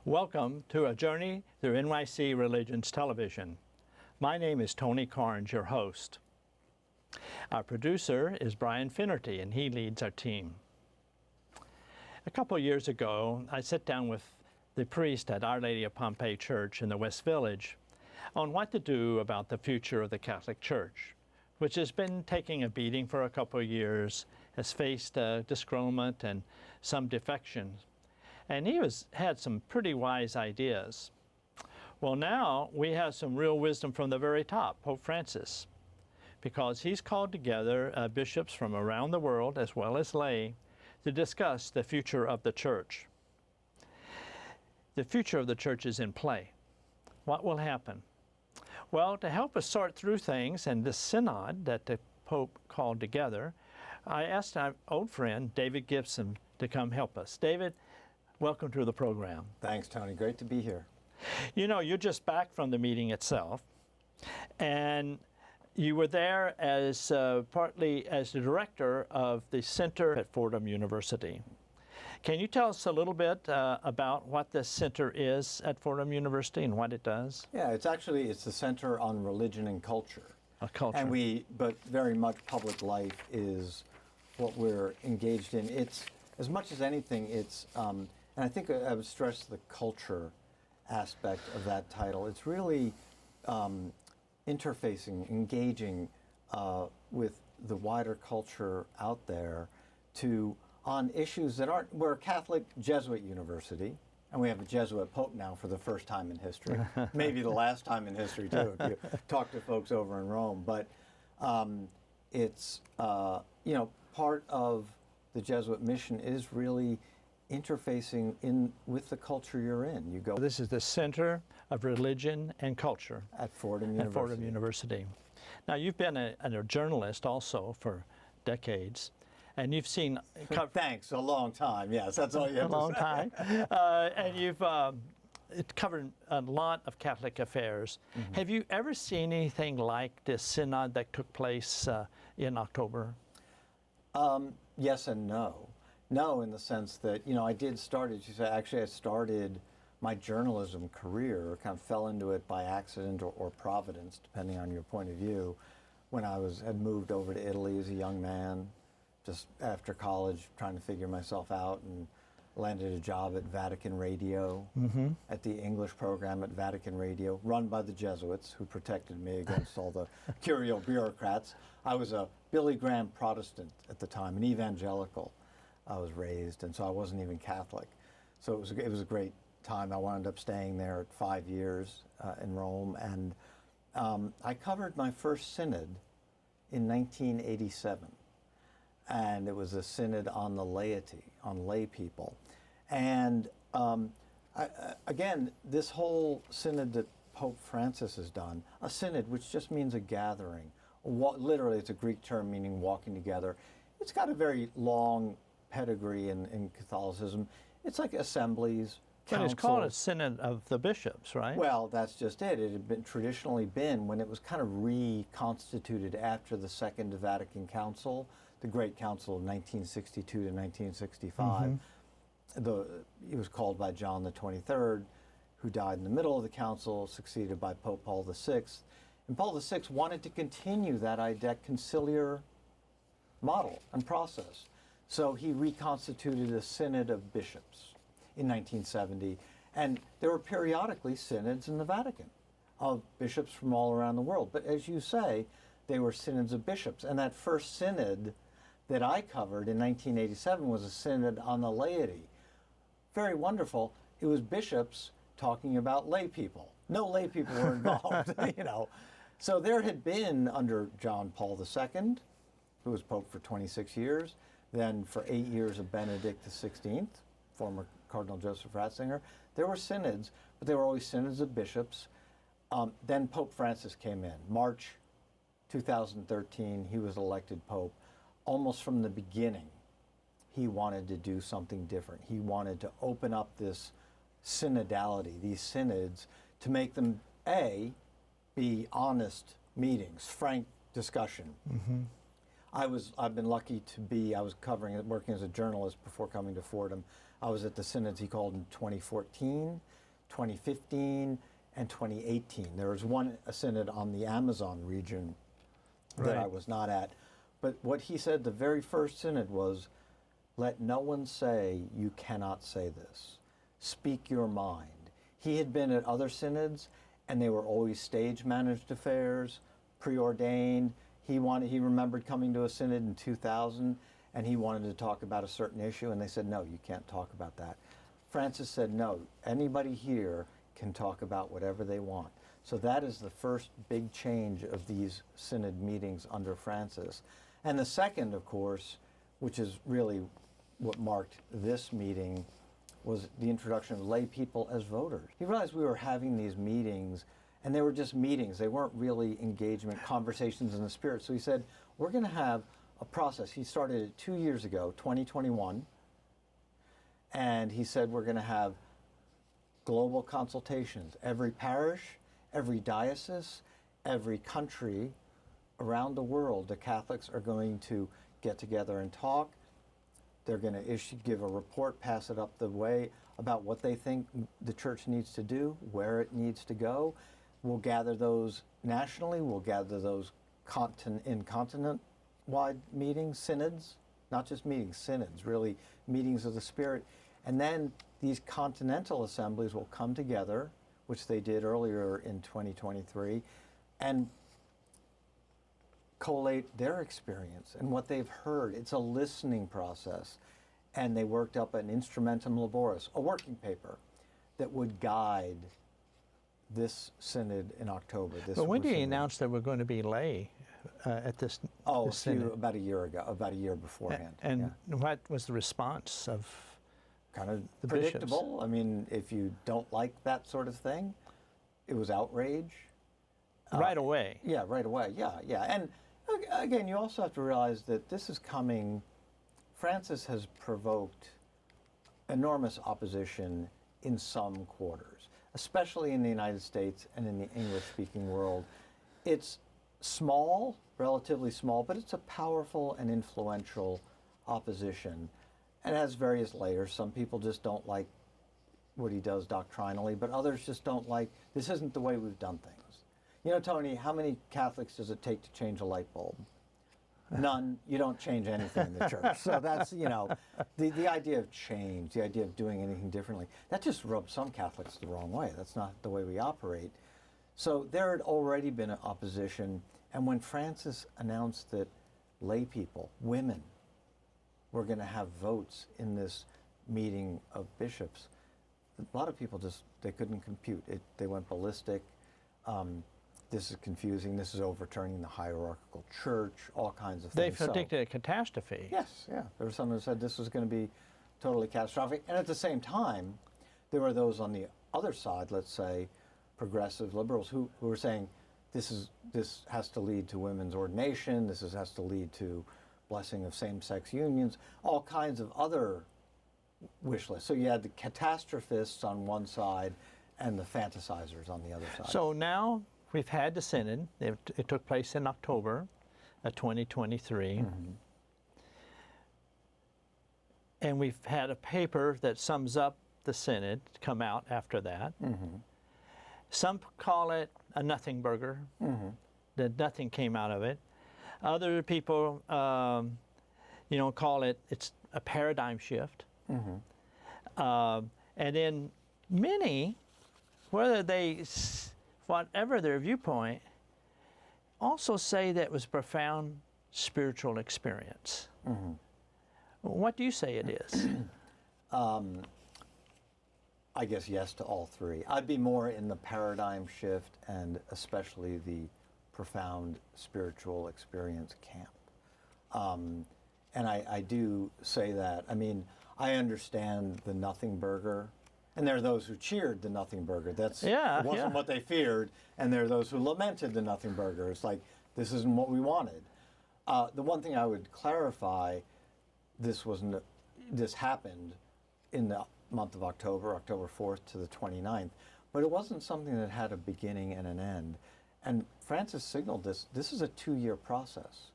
Welcome to a journey through NYC Religions Television. My name is Tony Carnes, your host. Our producer is Brian Finnerty, and he leads our team. A couple of years ago, I sat down with the priest at Our Lady of Pompeii Church in the West Village on what to do about the future of the Catholic Church, which has been taking a beating for a couple of years, has faced disgruntlement and some defections. And he had some pretty wise ideas. Well, now we have some real wisdom from the very top, Pope Francis, because he's called together bishops from around the world as well as lay to discuss the future of the Church. The future of the Church is in play. What will happen? Well, to help us sort through things and this synod that the Pope called together, I asked our old friend, David Gibson, to come help us. David, welcome to the program. Thanks, Tony. Great to be here. You know, you're just back from the meeting itself, and you were there as partly as the director of the center at Fordham University. Can you tell us a little bit about what the center is at Fordham University and what it does? Yeah, it's the Center on Religion and Culture. Culture. But very much public life is what we're engaged in. It's, as much as anything, it's, and I think I would stress the culture aspect of that title. It's really interfacing, engaging with the wider culture out there on issues that aren't, we're a Catholic Jesuit university, and we have a Jesuit Pope now for the first time in history, maybe the last time in history too, if you talk to folks over in Rome. But it's, part of the Jesuit mission is really interfacing with the culture you're in. You go. This is the Center of Religion and Culture at Fordham University. At Fordham University. Now, you've been a journalist also for decades, and you've seen. Thanks, a long time. Yes, that's all you have to say. A long time, and you've covered a lot of Catholic affairs. Mm-hmm. Have you ever seen anything like this synod that took place in October? Yes and no. No, in the sense that, I did start, as you say, actually I started my journalism career, kind of fell into it by accident or providence, depending on your point of view, when I had moved over to Italy as a young man, just after college, trying to figure myself out, and landed a job at Vatican Radio, at the English program at Vatican Radio, run by the Jesuits, who protected me against all the curial bureaucrats. I was a Billy Graham Protestant at the time, an evangelical. I was raised, and so I wasn't even Catholic. So it was a great time. I wound up staying there 5 years in Rome, and I covered my first synod in 1987, and it was a synod on the laity, on lay people. And again, this whole synod that Pope Francis has done, a synod, which just means a gathering. Literally, it's a Greek term meaning walking together. It's got a very long pedigree in Catholicism. It's like assemblies, councils. But it's called a Synod of the Bishops, right? Well, that's just it. It had traditionally been, when it was kind of reconstituted after the Second Vatican Council, the Great Council of 1962 to 1965. It was called by John the 23rd, who died in the middle of the council, succeeded by Pope Paul VI. And Paul VI wanted to continue that conciliar model and process. So he reconstituted a synod of bishops in 1970, and there were periodically synods in the Vatican of bishops from all around the world. But as you say, they were synods of bishops, and that first synod that I covered in 1987 was a synod on the laity. Very wonderful. It was bishops talking about lay people. No lay people were involved, So there had been, under John Paul II, who was Pope for 26 years, then for 8 years of Benedict XVI, former Cardinal Joseph Ratzinger, there were synods, but they were always synods of bishops. Then Pope Francis came in. March 2013, he was elected Pope. Almost from the beginning, he wanted to do something different. He wanted to open up this synodality, these synods, to make them, be honest meetings, frank discussion. I've been lucky to be, I was working as a journalist before coming to Fordham. I was at the synods he called in 2014, 2015, and 2018. There was a synod on the Amazon region that I was not at. But what he said the very first synod was, let no one say you cannot say this. Speak your mind. He had been at other synods, and they were always stage-managed affairs, preordained. He remembered coming to a synod in 2000, and he wanted to talk about a certain issue, and they said, no, you can't talk about that. Francis said, no, anybody here can talk about whatever they want. So that is the first big change of these synod meetings under Francis. And the second, of course, which is really what marked this meeting, was the introduction of lay people as voters. He realized we were having these meetings, and they were just meetings. They weren't really engagement, conversations in the spirit. So he said, we're going to have a process. He started it 2 years ago, 2021, and he said we're going to have global consultations. Every parish, every diocese, every country around the world, the Catholics are going to get together and talk. They're going to give a report, pass it up the way about what they think the church needs to do, where it needs to go. We'll gather those nationally. We'll gather those in continent-wide meetings, synods, not just meetings, synods, really meetings of the Spirit. And then these continental assemblies will come together, which they did earlier in 2023, and collate their experience and what they've heard. It's a listening process. And they worked up an instrumentum laboris, a working paper that would guide this synod in October. But when did he announce that we're going to be lay at this synod? About a year ago, about a year beforehand. And what was the response of kind of the predictable? bishops? I mean, if you don't like that sort of thing, it was outrage. Right away. Yeah, right away. Yeah. And again, you also have to realize that this is coming. Francis has provoked enormous opposition in some quarters, especially in the United States and in the English-speaking world. It's small, relatively small, but it's a powerful and influential opposition. And it has various layers. Some people just don't like what he does doctrinally, but others just don't like, this isn't the way we've done things. You know, Tony, how many Catholics does it take to change a light bulb? None. You don't change anything in the church. So that's, you know, the idea of change, the idea of doing anything differently, that just rubs some Catholics the wrong way. That's not the way we operate. So there had already been an opposition. And when Francis announced that lay people, women, were going to have votes in this meeting of bishops, a lot of people just, they couldn't compute it. They went ballistic. This is confusing. This is overturning the hierarchical church, all kinds of things. They predicted a catastrophe. Yes, yeah. There were some who said this was going to be totally catastrophic. And at the same time, there were those on the other side, let's say, progressive liberals, who were saying this has to lead to women's ordination, has to lead to blessing of same-sex unions, all kinds of other wish lists. So you had the catastrophists on one side and the fantasizers on the other side. So now we've had the synod. It took place in October of 2023. Mm-hmm. And we've had a paper that sums up the synod come out after that. Mm-hmm. Some call it a nothing burger, that nothing came out of it. Other people, call it's a paradigm shift. And then many, whatever their viewpoint, also say that it was profound spiritual experience. What do you say it is? I guess yes to all three. I'd be more in the paradigm shift and especially the profound spiritual experience camp. And I do say that. I mean, I understand the nothing burger, and there are those who cheered the nothing burger. It wasn't what they feared, and there are those who lamented the nothing burger. It's like, this isn't what we wanted. The one thing I would clarify, this happened in the month of October 4th to the 29th, but it wasn't something that had a beginning and an end. And Francis signaled this is a 2-year process.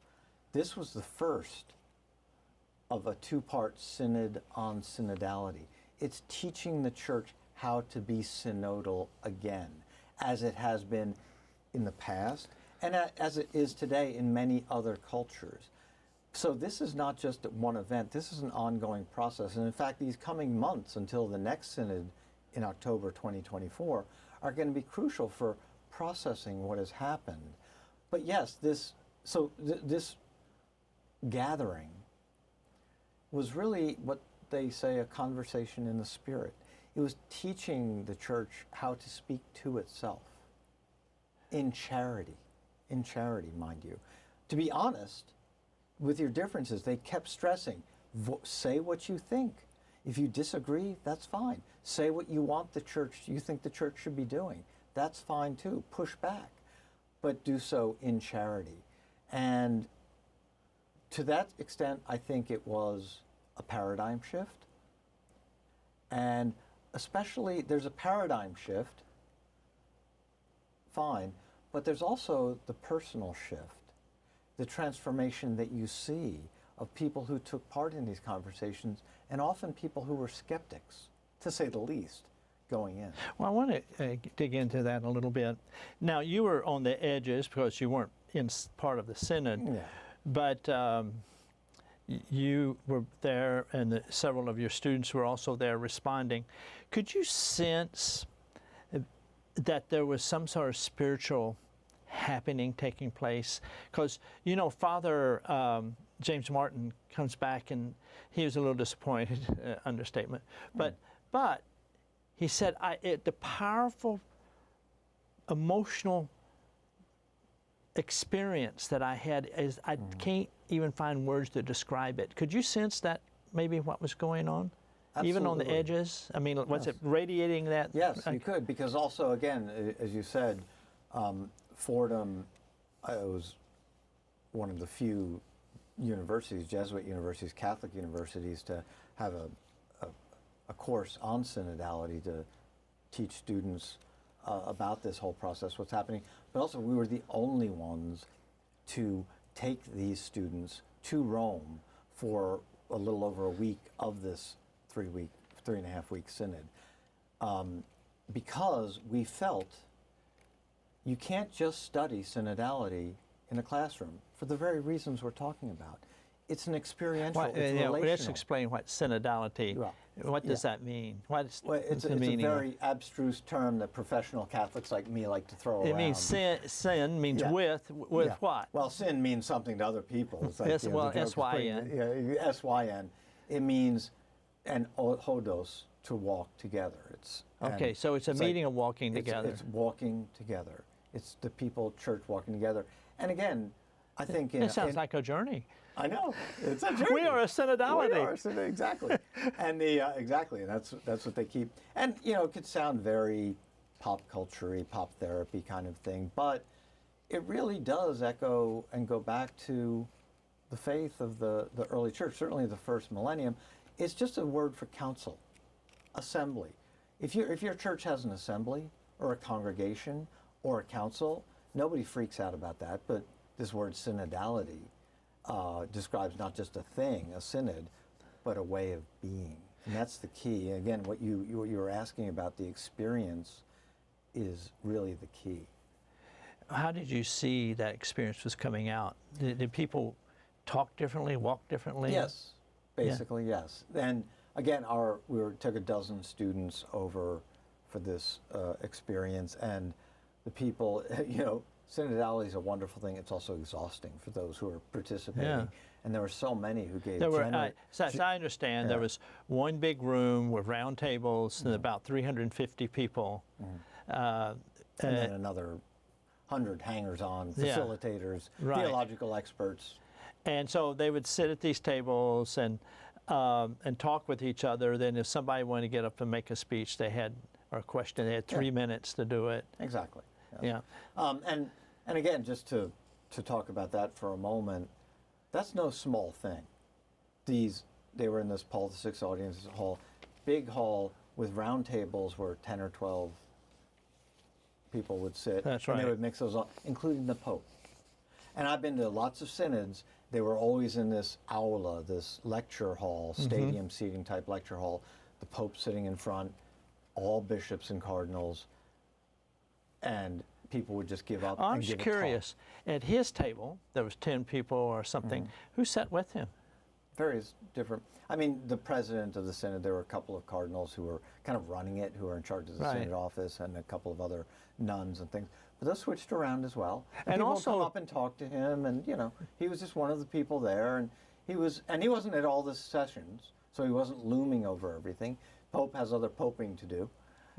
This was the first of a two-part synod on synodality. It's teaching the church how to be synodal again, as it has been in the past, and as it is today in many other cultures. So this is not just one event, this is an ongoing process. And in fact, these coming months until the next synod in October 2024 are going to be crucial for processing what has happened. But yes, this gathering was really what they say a conversation in the Spirit. It was teaching the church how to speak to itself in charity, mind you. To be honest, with your differences, they kept stressing, say what you think. If you disagree, that's fine. Say what you want the church, you think the church should be doing. That's fine too. Push back, but do so in charity. And to that extent, I think it was a paradigm shift. And especially, there's a paradigm shift, fine, but there's also the personal shift, the transformation that you see of people who took part in these conversations, and often people who were skeptics, to say the least, going in. Well, I want to dig into that a little bit. Now, you were on the edges because you weren't in part of the synod, Yeah. but you were there, and several of your students were also there responding. Could you sense that there was some sort of spiritual happening taking place? Because, you know, Father James Martin comes back, and he was a little disappointed, understatement, but he said, the powerful emotional experience that I had is I can't even find words to describe it. Could you sense that maybe what was going on? Absolutely. Even on the edges? I mean, was it radiating that? Yes, you could, because also, again, as you said, Fordham was one of the few universities, Jesuit universities, Catholic universities, to have a course on synodality to teach students about this whole process, what's happening. But also, we were the only ones to take these students to Rome for a little over a week of this 3.5 week synod, because we felt you can't just study synodality in a classroom for the very reasons we're talking about. It's an experiential, it's relational. Let's explain what synodality, what does that mean? What's it's the a meaning? very abstruse term that professional Catholics like me like to throw around. It means sin means with what? Well, sin means something to other people. It's like, S-Y-N. Yeah, S-Y-N. It means, and hodos, to walk together. Okay, so it's a meeting of walking together. It's walking together. It's the people, church walking together. And again, I think it sounds like a journey. I know, it's a journey. We are a synodality. We are a synod, exactly. And exactly, and that's what they keep. And it could sound very pop culture-y, pop therapy kind of thing, but it really does echo and go back to the faith of the early church, certainly the first millennium. It's just a word for council, assembly. If your church has an assembly or a congregation or a council, nobody freaks out about that, but this word synodality describes not just a thing, a synod, but a way of being. And that's the key. Again, what you were asking about, the experience is really the key. How did you see that experience was coming out? Did people talk differently, walk differently? Yes, basically, yes. And again, we took a dozen students over for this experience, and the people, synodality is a wonderful thing. It's also exhausting for those who are participating. Yeah. And there were so many who gave as I understand, there was one big room with round tables and about 350 people. And then another 100 hangers-on, facilitators, theological experts. And so they would sit at these tables and talk with each other. Then if somebody wanted to get up and make a speech, or a question, they had 3 minutes to do it. Exactly. Yes. Yeah. And again, just to talk about that for a moment, that's no small thing. They were in this Paul VI audience hall, big hall with round tables where 10 or 12 people would sit. That's right. And they would mix those up, including the Pope. And I've been to lots of synods. They were always in this aula, this lecture hall, stadium seating type lecture hall. The Pope sitting in front, all bishops and cardinals, and people would just give up I'm and just give curious. At his table, there was 10 people or something. Who sat with him? Various different. I mean, the president of the synod, there were a couple of cardinals who were kind of running it, who were in charge of the synod office, and a couple of other nuns and things. But those switched around as well. And people also would come up and talk to him, and you know, he was just one of the people there, and he wasn't at all the sessions, so he wasn't looming over everything. Pope has other poping to do,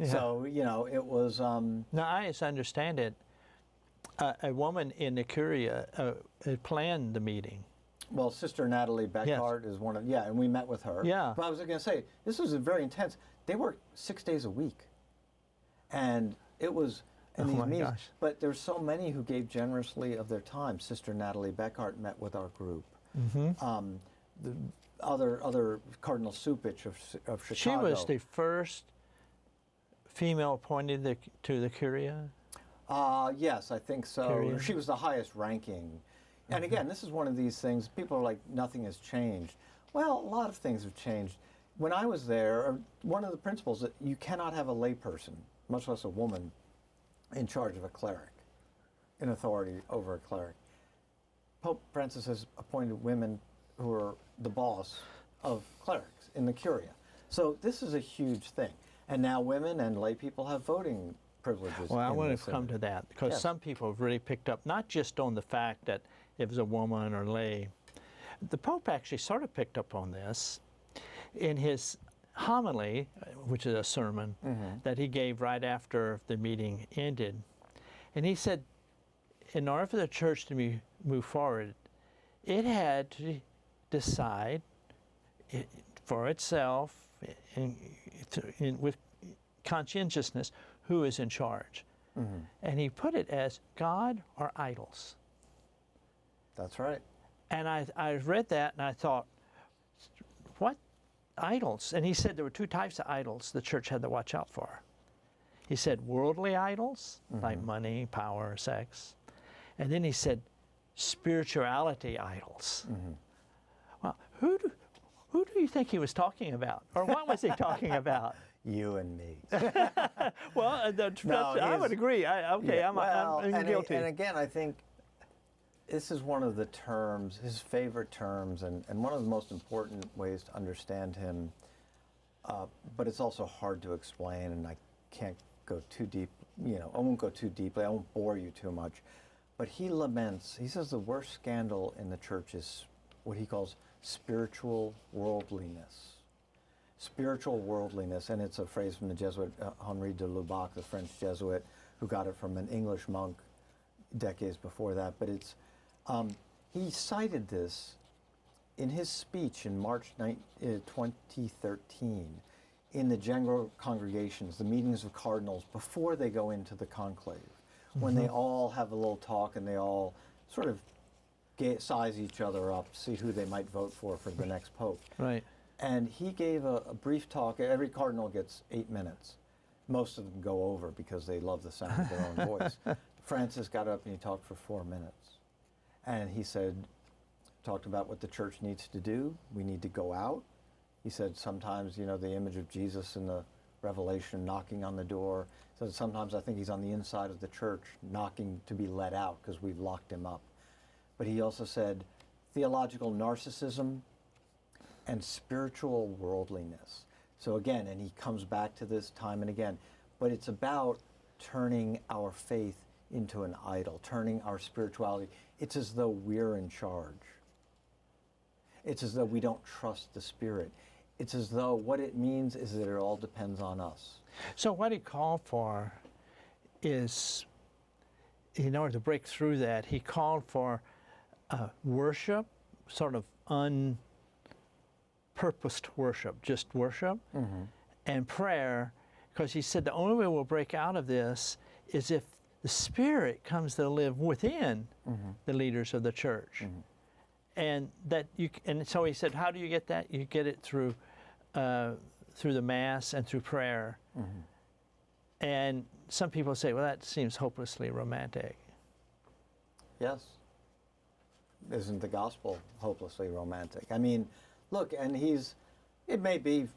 so you know, it was. Now, I just understand it. A woman in the Curia had planned the meeting. Well, Sister Natalie Beckhart is one of, and we met with her. Yeah. But I was going to say, this was very intense. They worked 6 days a week. And it was, in these meetings, gosh. but there's so many who gave generously of their time. Sister Natalie Beckhart met with our group. The other Cardinal Supich of Chicago. She was the first female appointed to the Curia? Yes, I think so. Curia. She was the highest ranking. And again, this is one of these things, people are like, nothing has changed. Well, a lot of things have changed. When I was there, one of the principles that you cannot have a layperson, much less a woman, in charge of a cleric, in authority over a cleric. Pope Francis has appointed women who are the boss of clerics in the Curia. So this is a huge thing. And now women and lay people have voting privileges. Well, I want to come to that, because some people have really picked up, not just on the fact that it was a woman or lay. The Pope actually sort of picked up on this in his homily, which is a sermon that he gave right after the meeting ended. And he said, in order for the church to move forward, it had to decide for itself with conscientiousness who is in charge. And he put it as God or idols. That's right. And I read that and I thought, what idols? And he said there were two types of idols the church had to watch out for. He said worldly idols, like money, power, sex. And then he said spirituality idols. Well, who do you think he was talking about? Or what was he talking about? You and me. Well, I would agree. I'm guilty. And again, I think this is one of the terms, his favorite terms, and one of the most important ways to understand him. But it's also hard to explain, and I can't go too deep. You know, I won't go too deeply. I won't bore you too much. But he laments. He says the worst scandal in the church is what he calls spiritual worldliness. Spiritual worldliness, and it's a phrase from the Jesuit Henri de Lubac, the French Jesuit, who got it from an English monk decades before that. But it's he cited this in his speech in March 2013 in the general congregations, the meetings of cardinals before they go into the conclave, when they all have a little talk and they all sort of size each other up, see who they might vote for the next pope. Right. And he gave a brief talk. Every cardinal gets 8 minutes. Most of them go over because they love the sound of their own voice. Francis got up and he talked for 4 minutes. And he talked about what the church needs to do. We need to go out. He said sometimes, you know, the image of Jesus in the Revelation knocking on the door. He said sometimes I think he's on the inside of the church knocking to be let out because we've locked him up. But he also said theological narcissism and spiritual worldliness. So again, and he comes back to this time and again, but it's about turning our faith into an idol, turning our spirituality. It's as though we're in charge. It's as though we don't trust the Spirit. It's as though what it means is that it all depends on us. So what he called for is, in order to break through that, he called for worship, sort of unpurposed worship, just worship, and prayer, because he said the only way we'll break out of this is if the Spirit comes to live within the leaders of the church. And so he said, how do you get that? You get it through the Mass and through prayer. And some people say, well, that seems hopelessly romantic. Yes. isn't the gospel hopelessly romantic? I mean, look, and it may be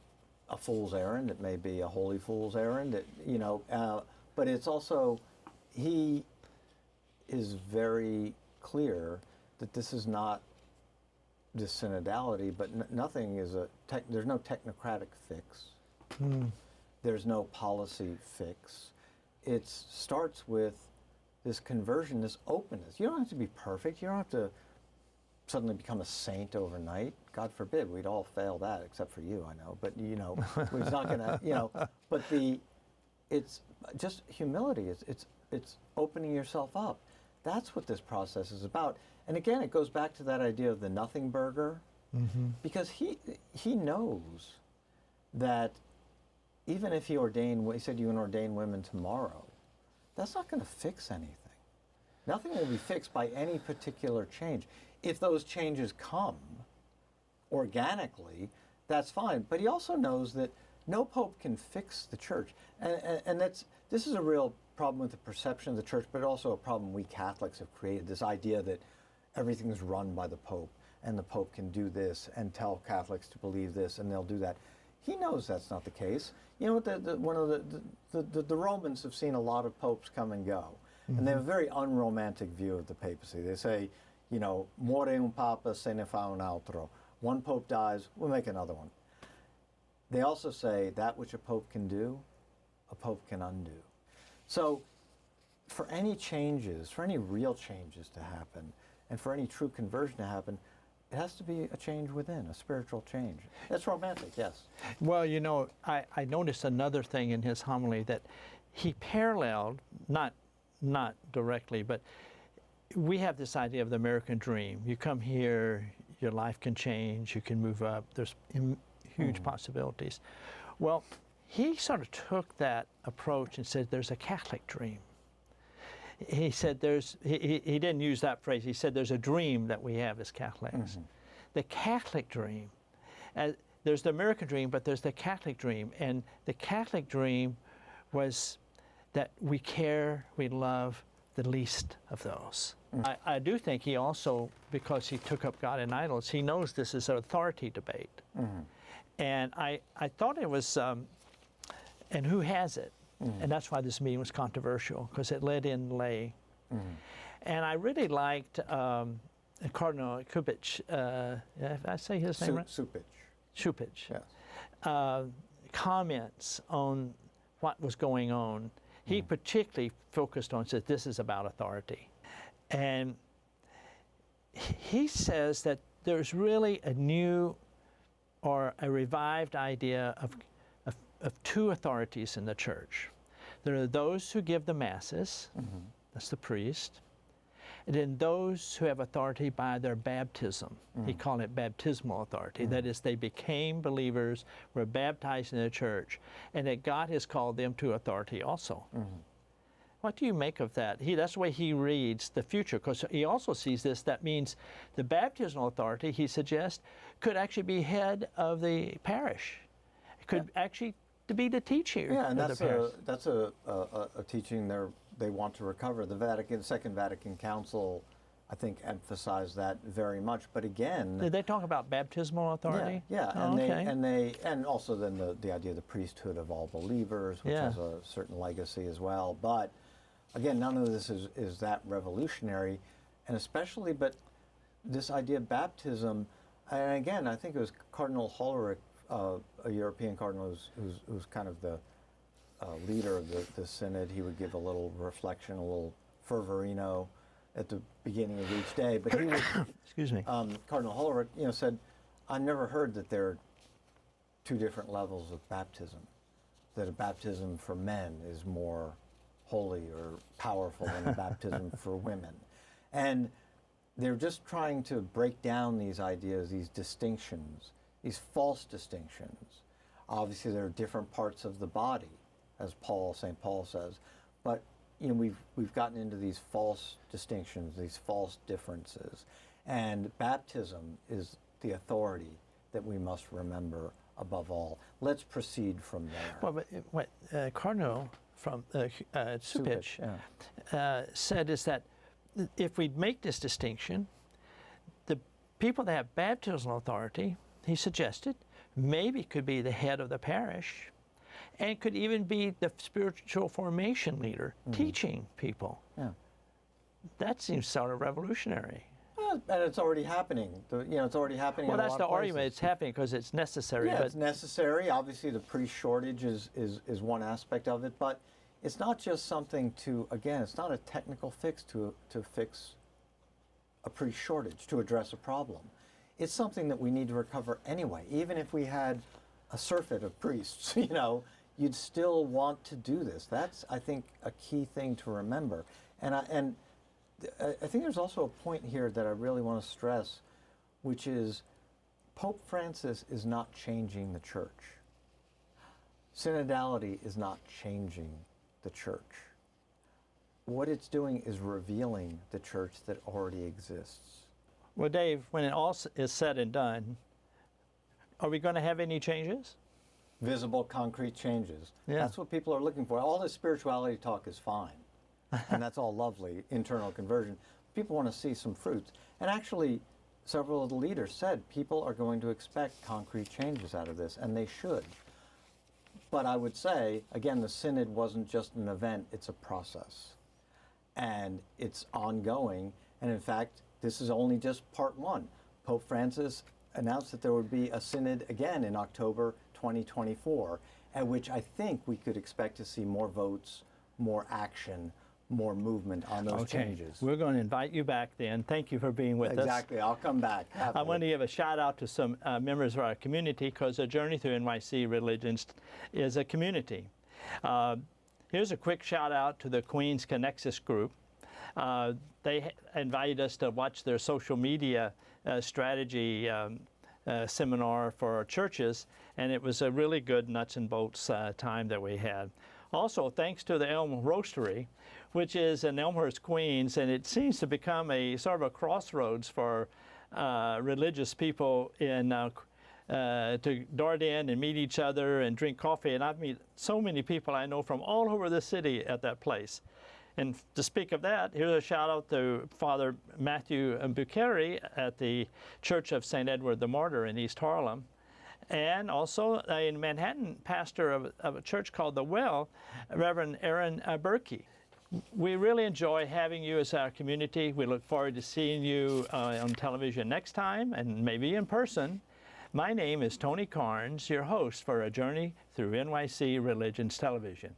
a fool's errand, it may be a holy fool's errand, but it's also, he is very clear that this is not this synodality, but nothing is there's no technocratic fix. There's no policy fix. It starts with this conversion, this openness. You don't have to be perfect. You don't have to suddenly become a saint overnight. God forbid, we'd all fail that, except for you, I know. But, we're not going to, but it's just humility. It's opening yourself up. That's what this process is about. And again, it goes back to that idea of the nothing burger, because he knows that even if he said you can ordain women tomorrow, that's not going to fix anything. Nothing will be fixed by any particular change. If those changes come organically, that's fine. But he also knows that no pope can fix the church. And this is a real problem with the perception of the church, but also a problem we Catholics have created, this idea that everything's run by the pope, and the pope can do this and tell Catholics to believe this, and they'll do that. He knows that's not the case. You know, the Romans have seen a lot of popes come and go, and they have a very unromantic view of the papacy. They say, more un papa se ne fa un altro. One pope dies, we'll make another one. They also say that which a pope can do, a pope can undo. So for any changes, for any real changes to happen, and for any true conversion to happen, it has to be a change within, a spiritual change. That's romantic, yes. Well, I noticed another thing in his homily that he paralleled, not directly, but we have this idea of the American dream. You come here, your life can change, you can move up, there's huge possibilities. Well, he sort of took that approach and said there's a Catholic dream. He said he didn't use that phrase, he said there's a dream that we have as Catholics. The Catholic dream, there's the American dream, but there's the Catholic dream. And the Catholic dream was that we care, we love the least of those. I do think he also, because he took up God and idols, he knows this is an authority debate. And I thought it was, and who has it? And that's why this meeting was controversial, because it led in lay. And I really liked Cardinal Kubich, if I say his name right? Supich. Yes. Comments on what was going on. He particularly focused on, said this is about authority. And he says that there's really a new or a revived idea of two authorities in the church. There are those who give the masses, that's the priest, and then those who have authority by their baptism. He called it baptismal authority. That is, they became believers, were baptized in the church, and that God has called them to authority also. What do you make of that? That's the way he reads the future, because he also sees this. That means the baptismal authority, he suggests, could actually be head of the parish. It could actually to be the teacher. Yeah, and that's a teaching they want to recover. The Second Vatican Council, I think, emphasized that very much. But again, did they talk about baptismal authority? Yeah, and also then the idea of the priesthood of all believers, which has a certain legacy as well. But again, none of this is that revolutionary, and especially, but this idea of baptism, and again, I think it was Cardinal Hollerich, a European cardinal who's kind of the leader of the synod. He would give a little reflection, a little fervorino at the beginning of each day. But he would, excuse me, Cardinal Hollerich, said, "I've never heard that there are two different levels of baptism. That a baptism for men is more holy or powerful than a baptism for women," and they're just trying to break down these ideas, these distinctions, these false distinctions. Obviously, there are different parts of the body, as St. Paul says, but we've gotten into these false distinctions, these false differences, and baptism is the authority that we must remember above all. Let's proceed from there. Well, but what Cardinal from Supich said is that if we make this distinction, people that have baptismal authority, he suggested, maybe could be the head of the parish and could even be the spiritual formation leader, teaching people. Yeah. That seems sort of revolutionary. Well, and it's already happening. It's already happening. Well, in a that's lot the of places. argument. It's happening because it's necessary. Yeah, but it's necessary. Obviously, the priest shortage is one aspect of it, but it's not just something to, again, it's not a technical fix to fix a priest shortage, to address a problem. It's something that we need to recover anyway. Even if we had a surfeit of priests, you'd still want to do this. That's, I think, a key thing to remember. And I think there's also a point here that I really want to stress, which is Pope Francis is not changing the church. Synodality is not changing the church. What it's doing is revealing the church that already exists. Well, Dave, when it all is said and done, are we going to have any changes? Visible, concrete changes. Yeah. That's what people are looking for. All this spirituality talk is fine. And that's all lovely, internal conversion. People want to see some fruits. And actually, several of the leaders said people are going to expect concrete changes out of this, and they should. But I would say, again, the synod wasn't just an event, it's a process. And it's ongoing. And in fact, this is only just part one. Pope Francis announced that there would be a synod again in October 2024, at which I think we could expect to see more votes, more action, more movement on those changes. We're going to invite you back then. Thank you for being with us. Exactly. I'll come back. I want to give a shout out to some members of our community, because a journey through NYC religions is a community. Here's a quick shout out to the Queens Connexus group. They invited us to watch their social media strategy seminar for our churches, and it was a really good nuts and bolts time that we had. Also, thanks to the Elm Roastery, which is in Elmhurst, Queens, and it seems to become a sort of a crossroads for religious people to dart in and meet each other and drink coffee. And I've met so many people I know from all over the city at that place. And to speak of that, here's a shout out to Father Matthew Bucheri at the Church of St. Edward the Martyr in East Harlem. And also a Manhattan pastor of a church called The Well, Reverend Aaron Berkey. We really enjoy having you as our community. We look forward to seeing you on television next time, and maybe in person. My name is Tony Carnes, your host for A Journey Through NYC Religions Television.